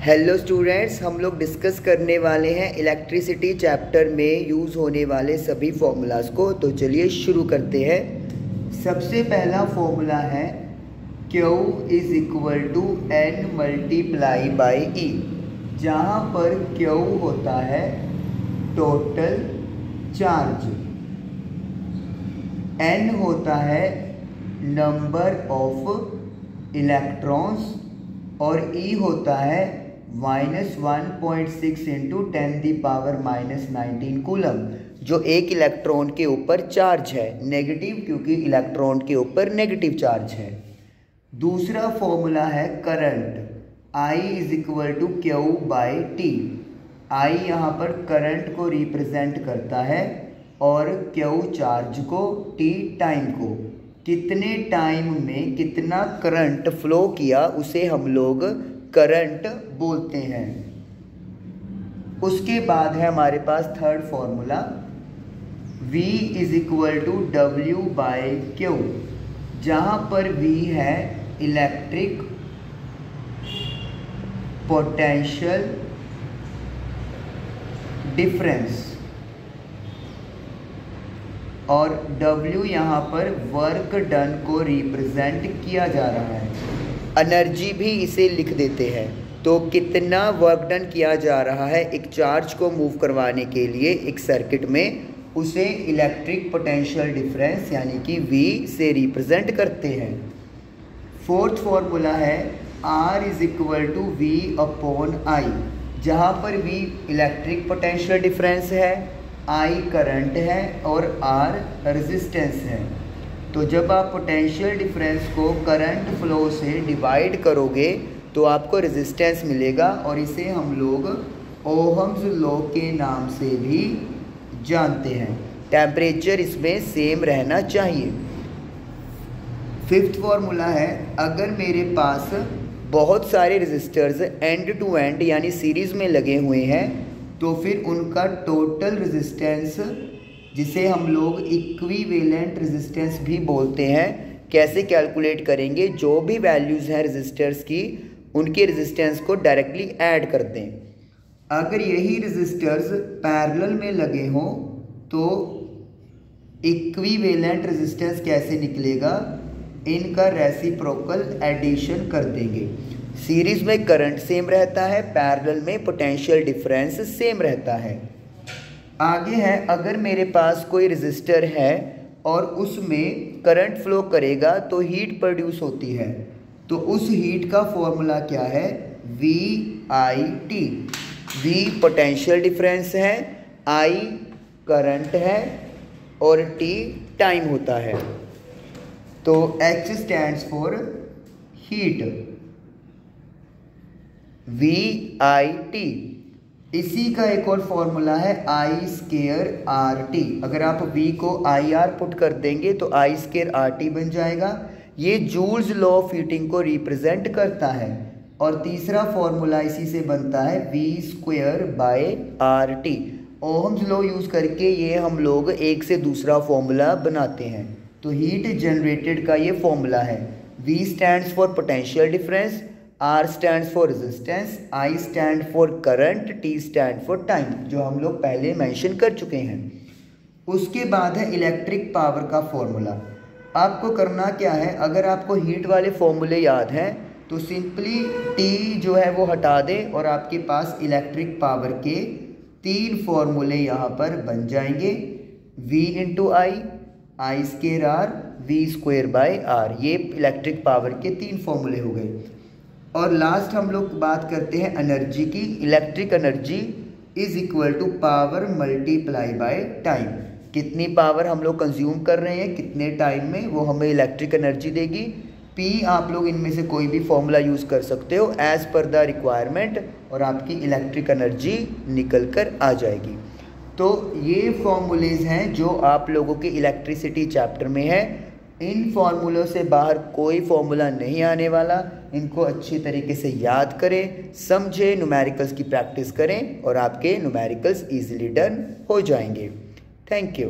Hello students, हम लोग discuss करने वाले हैं इलेक्ट्रिसिटी चैप्टर में यूज़ होने वाले सभी फॉर्मूलाज को। तो चलिए शुरू करते हैं। सबसे पहला फॉर्मूला है Q is equal to N multiply by E, जहाँ पर Q होता है टोटल चार्ज, N होता है नंबर ऑफ इलेक्ट्रॉन्स और E होता है -1.6 इंटू 10⁻⁻19 कूलम, जो एक इलेक्ट्रॉन के ऊपर चार्ज है, नेगेटिव, क्योंकि इलेक्ट्रॉन के ऊपर नेगेटिव चार्ज है। दूसरा फॉर्मूला है current, I is equal to Q by T। I यहाँ पर करंट को रिप्रेजेंट करता है और Q चार्ज को, T टाइम को। कितने टाइम में कितना करंट फ्लो किया उसे हम लोग करंट बोलते हैं। उसके बाद है हमारे पास third formula V is equal to W by Q, जहाँ पर V है इलेक्ट्रिक पोटेंशियल डिफरेंस और W यहाँ पर वर्क डन को रिप्रेजेंट किया जा रहा है। एनर्जी भी इसे लिख देते हैं। तो कितना वर्क डन किया जा रहा है एक चार्ज को मूव करवाने के लिए एक सर्किट में, उसे इलेक्ट्रिक पोटेंशियल डिफरेंस यानी कि V से रिप्रेजेंट करते हैं। फोर्थ फॉर्मूला है R is equal to V upon I, जहाँ पर V इलेक्ट्रिक पोटेंशियल डिफरेंस है, I करंट है और R रेजिस्टेंस है। तो जब आप पोटेंशियल डिफरेंस को करंट फ्लो से डिवाइड करोगे तो आपको रेजिस्टेंस मिलेगा और इसे हम लोग ओहम्स लॉ के नाम से भी जानते हैं। टेम्परेचर इसमें सेम रहना चाहिए। फिफ्थ फॉर्मूला है, अगर मेरे पास बहुत सारे रेजिस्टर्स एंड टू एंड यानी सीरीज़ में लगे हुए हैं तो फिर उनका टोटल रेजिस्टेंस, जिसे हम लोग इक्विवेलेंट रेजिस्टेंस भी बोलते हैं, कैसे कैलकुलेट करेंगे। जो भी वैल्यूज़ हैं रेजिस्टर्स की, उनके रेजिस्टेंस को डायरेक्टली ऐड कर दें। अगर यही रेजिस्टर्स पैरेलल में लगे हों तो इक्विवेलेंट रेजिस्टेंस कैसे निकलेगा, इनका रेसिप्रोकल एडिशन कर देंगे। सीरीज में करंट सेम रहता है, पैरेलल में पोटेंशियल डिफरेंस सेम रहता है। आगे है, अगर मेरे पास कोई रेजिस्टर है और उसमें करंट फ्लो करेगा तो हीट प्रोड्यूस होती है, तो उस हीट का फॉर्मूला क्या है, VIT। V पोटेंशियल डिफरेंस है, I करंट है और T टाइम होता है। तो H stands for heat, VIT। इसी का एक और फॉर्मूला है I² RT। अगर आप V को IR पुट कर देंगे तो I² RT बन जाएगा। ये जूल्स लॉ ऑफ हीटिंग को रिप्रेजेंट करता है। और तीसरा फॉर्मूला इसी से बनता है V² by RT। Ohm's law use करके ये हम लोग एक से दूसरा फॉर्मूला बनाते हैं। तो हीट जनरेटेड का ये फॉर्मूला है। V stands for potential difference, R stands for resistance, I stand for current, T stand for time, जो हम लोग पहले मेंशन कर चुके हैं। उसके बाद है इलेक्ट्रिक पावर का फॉर्मूला। आपको करना क्या है, अगर आपको हीट वाले फॉर्मूले याद हैं तो सिंपली T जो है वो हटा दें और आपके पास इलेक्ट्रिक पावर के तीन फॉर्मूले यहाँ पर बन जाएंगे। V into I² R, V² by R। ये इलेक्ट्रिक पावर के तीन फॉर्मूले हो गए। और लास्ट हम लोग बात करते हैं एनर्जी की। Electric energy is equal to power multiply by time. कितनी पावर हम लोग कंज्यूम कर रहे हैं कितने टाइम में, वो हमें इलेक्ट्रिक एनर्जी देगी। P आप लोग इनमें से कोई भी फॉर्मूला यूज़ कर सकते हो एज़ पर द रिक्वायरमेंट और आपकी इलेक्ट्रिक एनर्जी निकल कर आ जाएगी। तो ये फॉर्मूलेज हैं जो आप लोगों के इलेक्ट्रिसिटी चैप्टर में है। इन फॉर्मूलों से बाहर कोई फॉर्मूला नहीं आने वाला। इनको अच्छी तरीके से याद करें, समझें, न्यूमेरिकल्स की प्रैक्टिस करें और आपके न्यूमेरिकल्स इजीली डन हो जाएंगे। Thank you.